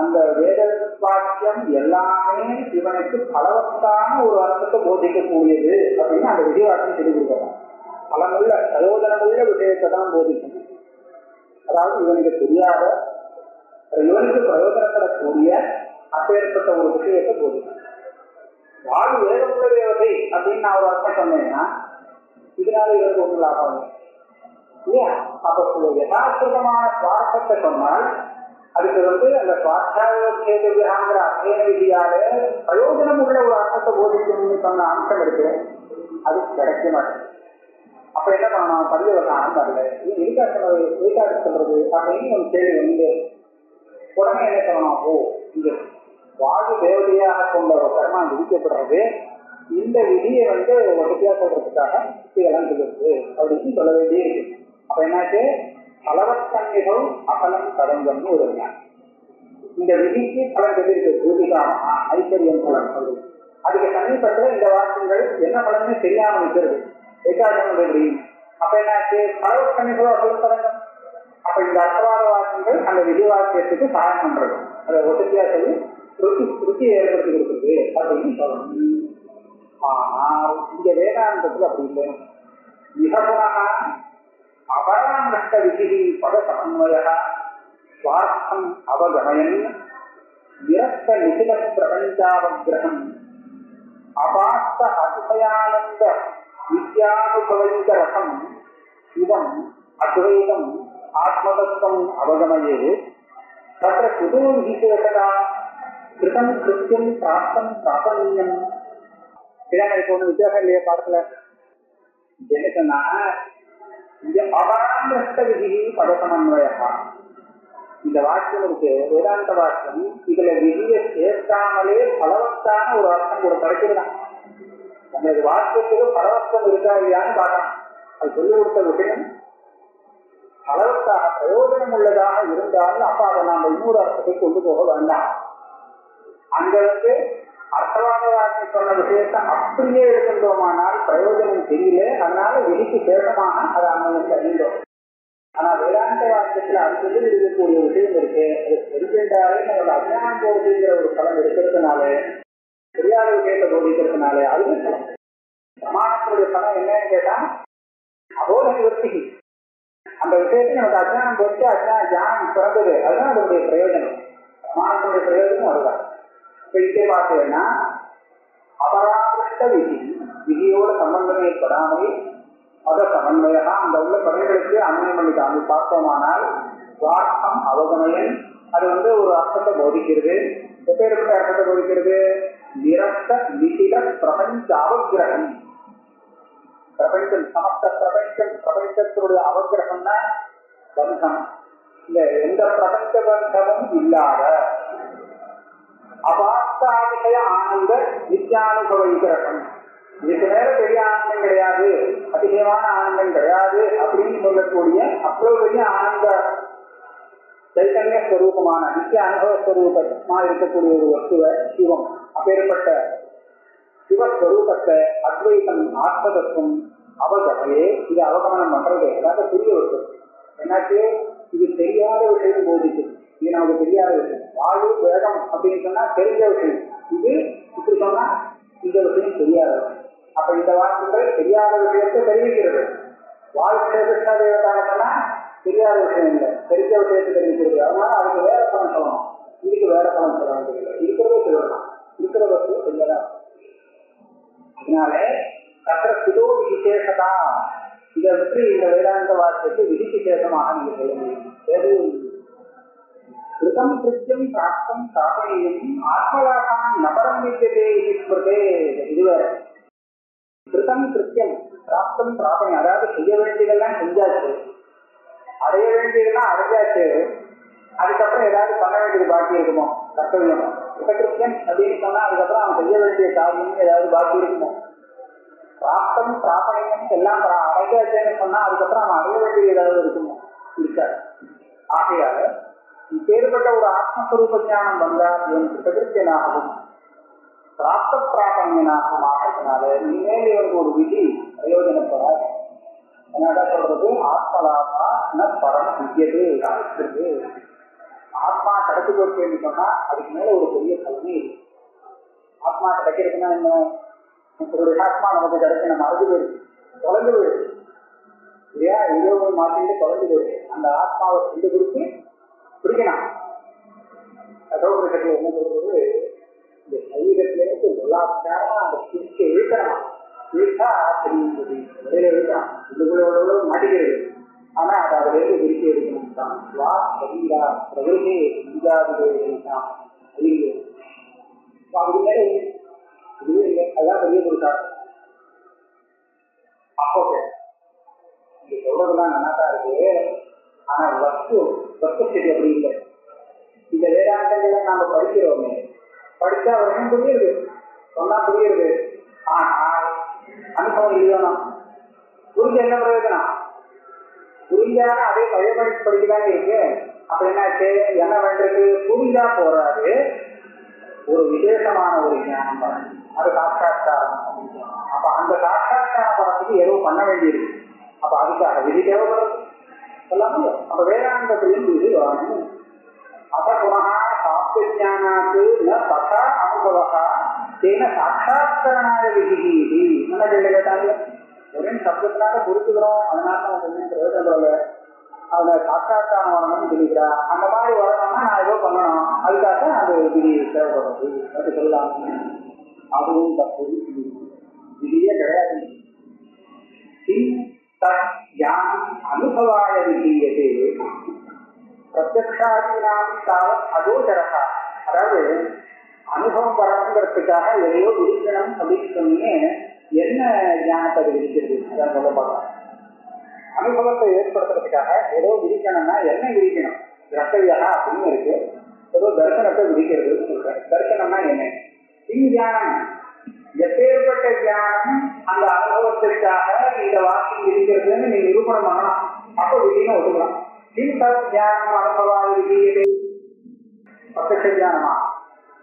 அந்த வேத வாக்கியம் எல்லாமே இவனுக்கு பலவத்தான ஒரு அர்த்தத்தை போதிக்கக்கூடியது அப்படின்னு அந்த விதிவாக்கியம் தெரிவிக்கிறான். பலமுள்ள பிரயோஜனமுள்ள விஷயத்தை தான் போதிக்கணும். அதாவது இவனுக்கு தெரியாத இவனுக்கு பிரயோஜனப்படக்கூடிய அப்பேற்பட்ட ஒரு விஷயத்தை போதிக்கணும். வாழ் வேதமுள்ள தேவதை அப்படின்னு நான் ஒரு அர்த்தம் சொன்னேன்னா இதனால இவருக்கு ஒன்றும் லாபம் இல்லையா? அப்போ யதார்த்தமான சுவார்த்தத்தை சொன்னால் அதுக்கு அந்த சுவார்த்தாங்கிற அத்தியன விதியால பிரயோஜனம் உள்ள ஒரு அர்த்தத்தை போதிக்கணும்னு சொன்ன அம்சம் இருக்கு. அது கிடைக்க மாட்டேங்குது. அப்ப என்ன பண்ணணும்? பரிவசானம் வரல. எதுக்கா சொன்னது, எதுக்காக சொல்றது அப்படின்னு ஒரு கேள்வி வந்து உடனே என்ன சொல்லணும்? ஓ, இந்த வாயு தேவதையாக கொண்ட ஒரு கர்மா விதிக்கப்படுறது இந்த விதியை வசதியா சொல்றதுக்காக இதெல்லாம் சொல்லுது அப்படின்னு சொல்ல வேண்டிய இருக்கு. அப்ப என்னாச்சு? பலவத்தன்மைகள் அகலம் கடங்கம்னு ஒரு இந்த விதிக்கு பலன் சொல்லியிருக்கு. பூதிகாமா ஐஸ்வர்யம் பலன் சொல்லு. அதுக்கு சமீபத்துல இந்த வாக்கியங்கள் என்ன பலன்னு தெரியாம இருக்கிறது. எப்படி? அப்ப என்னாச்சு? பலவத்தன்மைகளோ அகலம் கடங்கம். அப்ப இந்த அர்த்தவாத வாக்கியங்கள் அந்த விதி வாக்கியத்துக்கு சகாயம் பண்றது. அதை வசதியா சொல்லி ருச்சியை ஏற்படுத்தி கொடுக்குறது அப்படின்னு சொல்லணும். ஆனால் இங்க வேதாந்தத்துல அப்படி இல்லை. மிகமாக அபராமஷ்ட விதி பத சமன்வய சுவார்த்தம் அவகமயன் விரக்த நிகில பிரபஞ்சாவகிரகம் அபாஸ்த அதிசயானந்த வித்யானுபவித்த ரசம் இவம் அத்வைதம் ஆத்மதத்துவம் அவகமயே தத்திர குதோ விசேஷதா கிருதம் கிருத்தியம் பிராப்தம் பிராபணியம். இதான் இப்போ ஒண்ணு வித்தியாசம் இல்லையா பாடத்துல? என்ன சொன்னா இங்க அபராந்திரஷ்ட விதி பதசமன்வயா. இந்த வாக்கியம் இருக்கு, வேதாந்த வாக்கியம். இதுல விதியை சேர்க்காமலே பலவத்தான ஒரு அர்த்தம் கூட கிடைச்சிருந்தான். நம்ம இது வாக்கியத்துக்கு பலவத்தம் இருக்கா இல்லையான்னு பார்க்கலாம். அது சொல்லிக் கொடுத்த விஷயம் பலவத்தாக பிரயோஜனம் உள்ளதாக இருந்தாலும் அப்ப அதை நாம இன்னொரு அர்த்தத்தை கொண்டு போக வேண்டாம். அங்க அர்த்தவாத வாக்கியம் சொன்ன விஷயத்தை அப்படியே எடுக்கின்றோமானால் பிரயோஜனம் தெரியல. அதனால விதிக்கு சேஷமாக அதை அங்கே அறிந்தோம். ஆனா வேதாந்த வாக்கியத்துல அடுத்தது இருக்கக்கூடிய விஷயம் இருக்கு. அது தெரிஞ்சாலே நம்மளோட அஜ்ஞானம் போகுதுங்கிற ஒரு பலம் எடுக்கிறதுனால, தெரியாத விஷயத்தை போதிக்கிறதுனால அதுவே பலம். பிரமாணத்தினுடைய பலம் என்னன்னு கேட்டா அபோத நிவர்த்தி. அந்த விஷயத்தை நமக்கு அஜ்ஞானம் போச்சு, ஞானம் பிறந்தது, அதுதான் அதனுடைய பிரயோஜனம். பிரமாணத்தினுடைய பிரயோஜனம் அதுதான். இப்ப இங்கே பார்த்தீங்கன்னா அபராதிருஷ்ட விதி, விதியோட சம்பந்தம் ஏற்படாமல் அத சமன்வயா அந்த உள்ள பதங்களுக்கு அன்வயம் பண்ணிட்டாங்க. பார்த்தோமானால் வார்த்தம் அவகமயன், அது ஒரு அர்த்தத்தை போதிக்கிறது. எப்பேற்பட்ட அர்த்தத்தை போதிக்கிறது? நிரஸ்த நிசித பிரபஞ்ச அவகிரகம். பிரபஞ்சம், சமஸ்த பிரபஞ்சம், பிரபஞ்சத்தினுடைய அவகிரகம்னா பந்தம். இந்த எந்த பிரபஞ்ச பந்தமும் இல்லாத அபாஸ்தாதிசய ஆனந்த நித்யானுபவ விக்கிரகம். இதுக்கு மேல பெரிய ஆனந்தம் கிடையாது, அதிகமான ஆனந்தம் கிடையாது அப்படின்னு சொல்லக்கூடிய அவ்வளவு பெரிய ஆனந்த சைத்தன்ய ஸ்வரூபமான நித்திய அனுபவ ஸ்வரூபமா இருக்கக்கூடிய ஒரு வஸ்துவ சிவம். அப்பேற்பட்ட சிவஸ்வரூபத்தை அத்வைதம் ஆத்மதத்துவம் அவகமையே இது அவகமனம் பண்றது. அதாவது புரிய வச்சு என்னாச்சு, இது தெரியாத விஷயம் போதிச்சு. இது நமக்கு தெரியாத விஷயம். வாயு வேகம் அப்படின்னு சொன்னா தெரிஞ்ச விஷயம். இது இப்படி சொன்னா இந்த விஷயம் தெரியாத விஷயம். அப்ப இந்த வாக்குகள் தெரியாத விஷயத்தை தெரிவிக்கிறது. வாழ்க்கை தேவதான தெரியாத விஷயம் இல்லை, தெரிஞ்ச விஷயத்தை தெரிவிக்கிறது. அதனால அதுக்கு வேற பணம் சொல்லணும், இதுக்கு வேற பணம் சொல்ல வேண்டியது. இருக்கிறதே சொல்லலாம், இருக்கிற வசதியும் தெரியாதான். அதனால கத்திர சிதோ விசேஷதா, இதை பற்றி இந்த வேதாந்த வார்த்தைக்கு விதி விசேஷமாக நீங்க சொல்ல முடியும். கிருதம் கிருத்தியம் பிராப்தம் சாபனையும் ஆத்மலாபான் நபரம் வித்தியதே ஸ்மிருதே. இது வேற. கிருதம் கிருத்தியம் பிராப்தம் பிராபணி, அதாவது செய்ய வேண்டியதெல்லாம் செஞ்சாச்சு, அடைய வேண்டியதெல்லாம் அடைஞ்சாச்சு. அதுக்கப்புறம் ஏதாவது பண்ண வேண்டியது பாக்கி இருக்குமோ, கர்த்தவியம். கிருத்தியம் அப்படின்னு சொன்னா அதுக்கப்புறம் அவன் செய்ய வேண்டிய காரியம் ஏதாவது பாக்கி இருக்குமோ. பிராப்தம் பிராபணியம் எல்லாம் அடைஞ்சாச்சுன்னு சொன்னா அதுக்கப்புறம் அவன் அடைய வேண்டியது ஏதாவது இருக்குமோ, இருக்காது. ஆகையால இப்பேற்பட்ட ஒரு ஆத்மஸ்வரூப ஞானம் வந்தால் இவனுக்கு பிரகிருத்தியனாகவும் பிராப்த பிராபணியனாகவும் ஆகிறதுனால இனிமேல் இவனுக்கு ஒரு விதி பிரயோஜனப்படாது. என்னடா சொல்றது? ஆத்மலாபா பரம் வித்தியது. ஆத்மா கிடைச்சு போச்சுன்னு சொன்னா அதுக்கு மேல ஒரு பெரிய கல்வி. ஆத்மா கிடைக்கிறதுனா என்ன? ஒரு ஆத்மா நமக்கு கிடைச்சு நம்ம அறுது போயிடுச்சு, தொலைஞ்சு போயிடுச்சு இல்லையா? எங்கேயோ மாற்றிட்டு தொலைஞ்சு போயிடுச்சு. அந்த ஆத்மாவை கொண்டு கொடுத்து பிடிக்கணும். கட்டோபுரத்தில் என்ன சொல்றது? இந்த சரீரத்திலிருந்து எல்லாத்தாரமா அந்த பிடிச்சு இழுக்கணும். இழுத்தா தெரியுது, வெளியில இழுக்கலாம், உள்ளுக்குள்ள மாட்டிக்கிறது. ஆனா அதை அதுல இருந்து விரிச்சு எடுக்கணும் தான். வா சரீரா பிரகிருதி இந்தியாவிலே தான் அறிவு. அப்படி மேலே இதுவே இல்லை, அதான் பெரிய கொடுத்தாரு. அப்போ இங்க சொல்றதுலாம் நல்லாதான் இருக்கு. ஆனா வஸ்துஸ்திதி அப்படி இல்லை. இந்த வேதாந்தங்களை நாம படிக்கிறோமே, படிச்சா அவருக்கும் புரியுது, சொன்னா புரியுது. ஆனால் அனுபவம் இல்லையோனா புரிஞ்ச என்ன பிரயோஜனம்? புரிஞ்சான அதே பழையபடி படிக்கதானே இருக்கு. அப்ப என்னாச்சு? என்ன பண்றது? புரிஞ்சா போறாது, ஒரு விசேஷமான ஒரு ஞானம் வரும், அது சாட்சாத்காரம். அப்ப அந்த சாட்சாத்காரம் வரத்துக்கு ஏதோ பண்ண வேண்டியது. அப்ப அதுக்காக விதி தேவைப்படுறது எல்லாமே. அப்ப வேதாந்தத்திலையும் விதி வரணும். அத புனகா சாப்தியானாக்கு ததா அனுபவா தேன சாட்சாத்கரணாய விதி. என்ன கேள்வி கேட்டாங்க? ஒரே சப்தத்தினால புரிச்சுக்கிறோம், அதனால நம்ம ஒன்றும் பிரயோஜனம் இல்லை. அதுல சாட்சாத்காரம் வரணும்னு சொல்லிக்கிறா. அந்த மாதிரி வரணும்னா நான் ஏதோ பண்ணணும், அதுக்காக அது விதி தேவைப்படுறது அப்படி சொல்லலாம். அதுவும் தப்பு, விதியே கிடையாது. அனுபவாய விதியது பிரத்யக்ஷாதீனாம் தாவத் அகோச்சரகா. அதாவது அனுபவம் வரணுங்கிறதுக்காக எதையோ விதிக்கணும் அப்படின்னு சொன்னீங்க. என்ன ஞானத்தை விதிக்கிறது? அதான் சொல்ல பார்க்கலாம். அனுபவத்தை ஏற்படுத்துறதுக்காக ஏதோ விதிக்கணும்னா என்ன விதிக்கணும்? ரசவியா அப்படின்னு இருக்கு. ஏதோ தரிசனத்தை விதிக்கிறது சொல்றேன். தரிசனம்னா என்ன? தியானம். எப்பேற்பட்ட தியானம் அந்த அனுபவத்திற்காக இந்த வாக்கியம் விதிக்கிறதுன்னு நீங்க நிரூபணம் பண்ணலாம். அப்ப விதின்னு ஒதுக்கலாம். தியானம் அனுபவாதி விதியது பிரத்யக்ஷ தியானமா?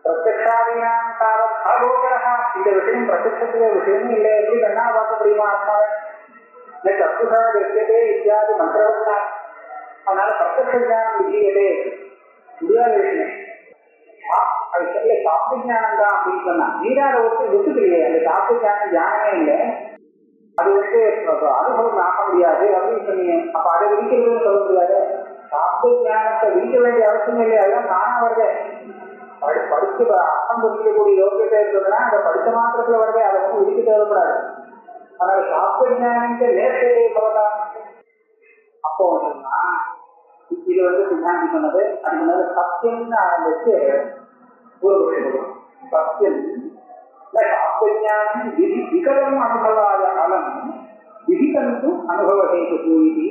பிரத்யக்ஷாதீனாம் தாவத் அகோச்சரஹ. இந்த விஷயம் பிரத்யக்ஷத்துல விஷயமும் இல்லை. எப்படி கண்ணா பார்க்க முடியுமா ஆத்மாவை? சத்துஷா கட்சியதே இத்தியாதி மந்திரவர்த்தா. அதனால பிரத்யக்ஷ தியானம் விதியதே முடியாத விஷயம். அது சொல்ல சாப்பிட்டு ஞானம் தான் அப்படின்னு சொன்னா நீராத ஒருத்தர் விட்டுக்கலையே. அந்த சாப்பிட்டு ஞானம் தியானமே இல்லை. அது வந்து அனுபவம் ஆக முடியாது அப்படின்னு சொன்னீங்க. அப்ப அதை விதிக்கிறதுன்னு சொல்ல முடியாது. சாப்பிட்டு ஞானத்தை விதிக்க வேண்டிய அவசியம் இல்லை. அதெல்லாம் தானா வருது. படிச்சு அர்த்தம் புரிக்கக்கூடிய யோகியத்தை இருக்கிறதுனா அந்த படித்த மாத்திரத்துல வருது. அதை வந்து விதிக்க தேவைப்படாது. அதனால சாப்பிட்டு ஞானத்தை நேரத்தை சொல்லலாம். அப்போ சொன்னா இது வந்து சித்தாந்தி சொன்னது. அதுக்கு முன்னாடி சத்தியம்னு ஆரம்பிச்சு ஒரு விஷயம் சத்தியம் சாப்பிஞானம் விதி விகலம் அனுபவாத காலம் விதிகந்து அனுபவ ஹேது கூடி.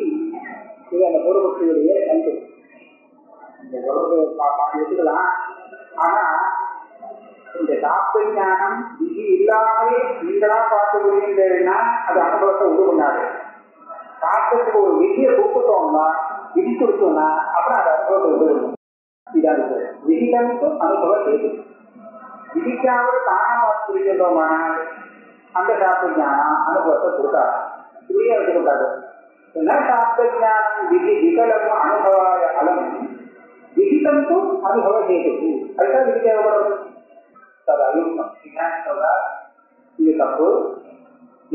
இது அந்த பூர்வபக்ஷியுடைய கண்டு இந்த எடுத்துக்கலாம். ஆனா இந்த சாப்பிஞானம் விதி இல்லாமலே நீங்களா பார்க்க முடியுதுன்னா அது அனுபவத்தை உண்டு பண்ணாது. சாப்பிட்டதுக்கு ஒரு விதியை கூப்பிட்டோம்னா விதி கொடுத்தோம்னா அப்புறம் அது அனுபவத்தை உண்டு பண்ணும். இதான் விதிகந்து அனுபவ ஹேது. விதிக்காவது தானா வாசிக்கின்றோமானால் அந்த சாப்பிஞானம் அனுபவத்தை கொடுக்காது. இப்படியே வச்சுக்கூடாது. சாப்பிஞானம் விதி விகலம் அனுபவாய அலம் விதிகந்து அனுபவ ஹேது. அதுதான் விதி தேவைப்படுறது. சொல்ற இது தப்பு.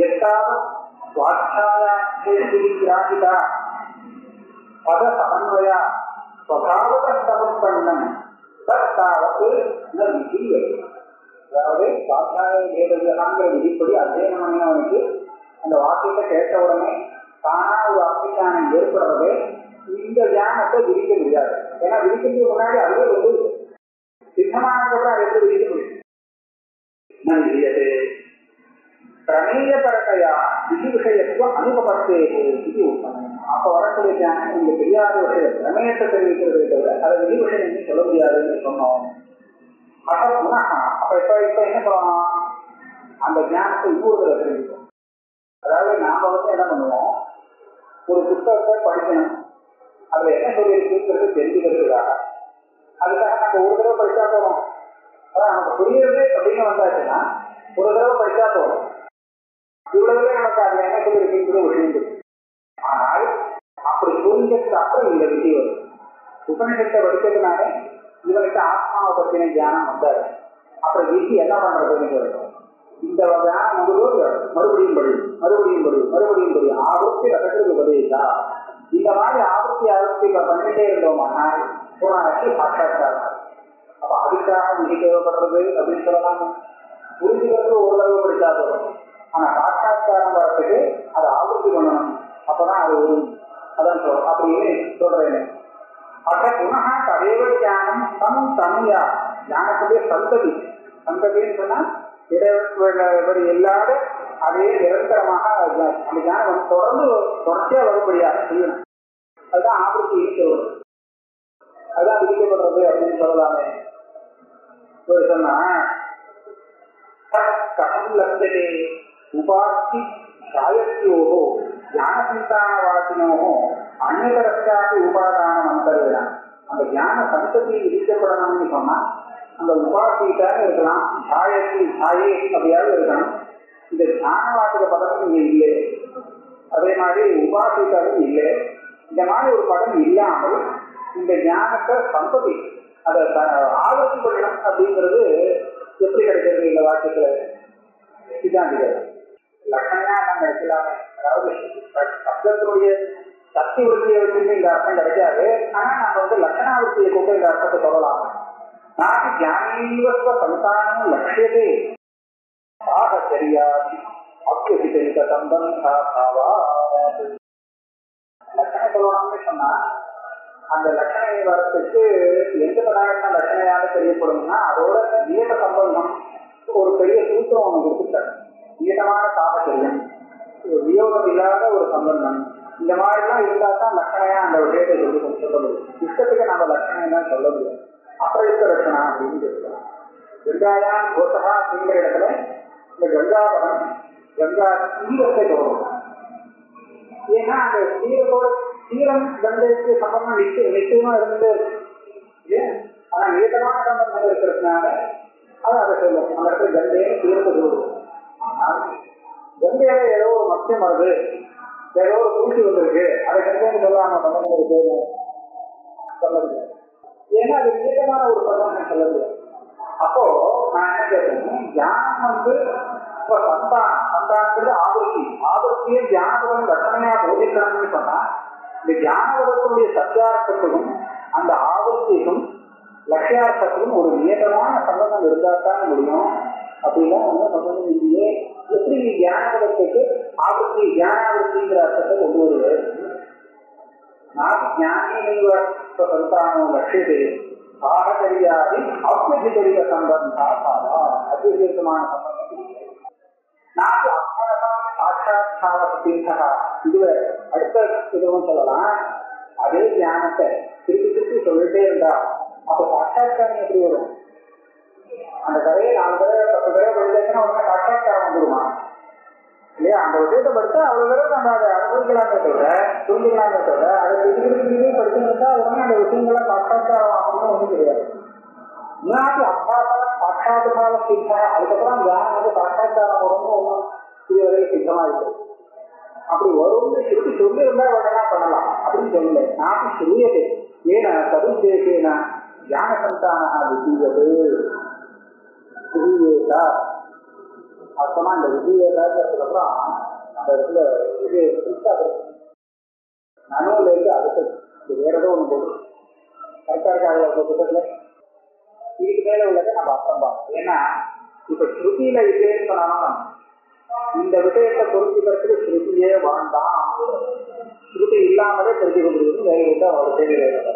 எட்டாவது சுவாட்சாயிராகிதா பத சமன்வயா ஸ்வபாவக சமர்ப்பணம் தத்தாவது விதி. அதாவது சுவாத்தியாய வேதங்கிற விதிப்படி அத்தியனம் பண்ணினவனுக்கு அந்த வாக்கியத்தை கேட்ட உடனே தானா ஒரு அபிஞானம் ஏற்படுறது. இந்த தியானத்தை விதிக்க முடியாது. ஏன்னா விதிக்கிறதுக்கு முன்னாடி அதுவே வந்து சித்தமானதுக்கப்புறம் அதை எப்படி விதிக்க முடியும்? விதியது பிரமேயபரத்தையா விதி விஷயத்துவம் அனுபவத்தே இது உண்மை. அப்ப வரக்கூடிய தியானம் இந்த தெரியாத விஷயம் பிரமேயத்தை தெரிவிக்கிறதை தவிர அதை விதி விஷயம் சொல்ல முடியாதுன்னு சொன்னோம். அப்ப இப்ப என்ன சொல்லலாம்? அந்த ஞானத்தை இன்னொரு தெரிவிக்கும். அதாவது நாம வந்து என்ன பண்ணுவோம்? ஒரு புத்தகத்தை படிக்கணும். அதுல என்ன சொல்லியிருக்குங்கிறது தெரிஞ்சுக்கிறதுக்காக அதுக்காக நம்ம ஒரு தடவை படிச்சா போறோம். அதான் நமக்கு புரியுறது அப்படின்னு வந்தாச்சுன்னா ஒரு தடவை படிச்சா போறோம். இவ்வளவுவே நமக்கு அதுல என்ன சொல்லியிருக்குங்கிற விஷயம் தெரியும். ஆனால் அப்படி புரிஞ்சதுக்கு அப்புறம் இந்த விதி வரும். உபநிஷத்தை படிச்சதுனாலே இவனுக்கு ஆத்மாவை பற்றின தியானம் வந்தாரு. அப்புறம் விதி என்ன பண்றதுன்னு சொல்றோம். இந்த தியானம் முழுவதும் மறுபடியும் படி ஆபத்து ரகத்துக்கு உபதேசா. இந்த மாதிரி ஆபத்தி பண்ணிட்டே இருந்தோம்னால் போனாச்சு சாட்சாத்காரம். அப்ப அதுக்காக விதி தேவைப்படுறது அப்படின்னு சொல்லலாம். புரிஞ்சுக்கிறது ஒரு தடவை படிச்சா போதும். ஆனா சாட்சாத்காரம் வரத்துக்கு அதை ஆபத்து பண்ணணும். அப்பதான் அது ஒரு அதான் சொல்றோம் அப்படின்னு சொல்றேன். ஆக புனக ததேவ தியானம் தம் தனியா ஞானத்துடைய சந்ததின்னு சொன்னா இடைவெளி இல்லாத அதே நிரந்தரமாக அந்த ஞானம் தொடர்ச்சியா வரும்படியாக செய்யணும். அதுதான் ஆபத்து இருக்கிறது. அதுதான் விதிக்கப்படுறது அப்படின்னு சொல்லலாமே. சொன்னா கதம் லட்சதே உபாசி சாயத்தியோகோ ஞானசிந்தானவாசினோகோ அந்நியதரஸ்யாபி உபாதானம் அந்தரேனா. அந்த ஞான சந்ததி விதிக்கப்படணும்னு சொன்னா அந்த உபாசிட்டாக இருக்கலாம். சாயே அப்படியாவது இருக்கணும். இந்த ஞானவாசிக பதம் இங்க இல்லை. அதே மாதிரி உபாசிட்டாலும் இல்லை. இந்த மாதிரி ஒரு பதம் இல்லாமல் இந்த ஞானத்தை சந்ததி அதை ஆலோசி பண்ணணும் அப்படிங்கிறது எப்படி கிடைக்கிறது இந்த வாக்கியத்துல? இதுதான் லட்சணா நம்ம எடுக்கலாமே. அதாவது சப்தத்தினுடைய சக்தி விருத்தியை வச்சுட்டு இந்த அர்த்தம் கிடைக்காது. ஆனா நம்ம வந்து லட்சணாவிருத்தியை கொண்டு இந்த அர்த்தத்தை சொல்லலாம். நாட்டு ஜானீவஸ்வ சந்தானம் லட்சியதே ஆக தெரியாது அப்பியசித்த சம்பந்தா லட்சணம் சொல்லலாம்னு சொன்னா அந்த லட்சணை வரத்துக்கு எந்த பதார்த்தம் லட்சணையாக தெரியப்படும்னா அதோட நியத சம்பந்தம் ஒரு பெரிய சூத்திரம் ஒன்று கொடுத்துட்டாங்க. நியதமான தாபச்சரியம், வியோகம் இல்லாத ஒரு சம்பந்தம், இந்த மாதிரிலாம் இருந்தா தான் லட்சணையா அந்த விஷயத்தை சொல்ல முடியும். இஷ்டத்துக்கு நம்ம லட்சணம் தான் சொல்ல முடியும். அப்பிரயுக்த லட்சணம் அப்படின்னு சொல்லலாம். கங்காயான் கோசகா அப்படிங்கிற இடத்துல இந்த கங்காபரம் கங்கா தீரத்தை தொடரும். ஏன்னா அந்த தீரத்தோட தீரம் கங்கைக்கு சம்பந்தம் நிச்சயமா இருந்து ஆனா நீட்டமான சம்பந்தம் இருக்கிறதுனால அது அதை சொல்லும். அந்த இடத்துல கங்கையை தீரத்தை சொல்லுவோம். ஆனால் கங்கையில ஏதோ ஒரு மத்தியம் வருது, ஏதோ ஒரு குளிச்சு வந்திருக்கு, அதை கங்கைன்னு சொல்லாம சம்பந்தம் இருக்கு சொல்ல முடியாது. ஏன்னா அது நீட்டமான ஒரு சம்பந்தம் சொல்ல முடியாது. அப்போ நான் என்ன கேட்டேன், தியானம் இப்ப சந்தானத்துல ஆபத்தியை தியானபுரம் லட்சணையா போதிக்கணும்னு சொன்னா இந்த தியானபுரத்துடைய சத்தியார்த்தத்துக்கும் அந்த ஆபத்திக்கும் லட்சியார்த்தத்துக்கும் ஒரு நியதமான சம்பந்தம் இருந்தால்தான் முடியும். அப்படின்னா ஒன்றும் சம்பந்தம் இல்லையே. எப்படி நீ தியானபுரத்துக்கு ஆபத்தி தியானாபத்திங்கிற அர்த்தத்தை கொண்டு வருவது? நான் ஞானியைவ சந்தானம் லட்சியத்தை சாகச்சரியாதி அவ்யதிகரிக சம்பந்தா அத்விதமான சம்பந்தம் நாட்டு அபாரம் சாட்சாத்காரத்தீர்த்தா. இதுவே அடுத்த இதுவும் சொல்லலாம். அதே தியானத்தை திருப்பி சொல்லிட்டே இருந்தா அப்ப சாட்சாத்காரம் எப்படி வரும்? அந்த கதையை 4 தடவை 10 தடவை படிச்சா உடனே சாட்சாத்காரம் வந்துருமா இல்லையா? அந்த விஷயத்தை படிச்சா அவ்வளவு தடவை நம்ம அதை அனுபவிக்கலாமே தவிர புரிஞ்சுக்கலாமே தவிர அதை திருப்பி படிச்சுருந்தா உடனே அந்த விஷயங்கள்லாம் சாட்சாத்காரம் ஆகணும்னு ஒன்றும் கிடையாது. முன்னாடி அபாச சாட்சாத்கார சித்தா, அதுக்கப்புறம் தியானம் சாட்சாத்காரம் வரும்னு ஒன்றும் இதுவரை சித்தமா இருக்கு. அப்படி வரும்னு திருப்பி சொல்லி இருந்தா உடனே பண்ணலாம் அப்படின்னு சொல்லல. நாட்டு சொல்லியது ஏன்னா ததுதேசேனா தியான சந்தானா விஜயது விஜயேதா அர்த்தமா இந்த விஜயேதாங்கிறதுக்கு அப்புறம் அந்த இடத்துல இது நனவுல இருந்து அடுத்தது இது வேற ஏதோ ஒண்ணு போட்டு கரெக்டா இருக்காது புத்தகத்துல இதுக்கு மேல உள்ளதை நம்ம அர்த்தம் பார்க்கணும். ஏன்னா இப்ப ஸ்ருதியில இல்லைன்னு சொன்னாலும் இந்த விஷயத்தை புரிஞ்சுக்கிறதுக்கு ஸ்ருதியே வேண்டாம், ஸ்ருதி இல்லாமலே தெரிஞ்சுக்க முடியுது. வேறு அவருக்கு தெரியல.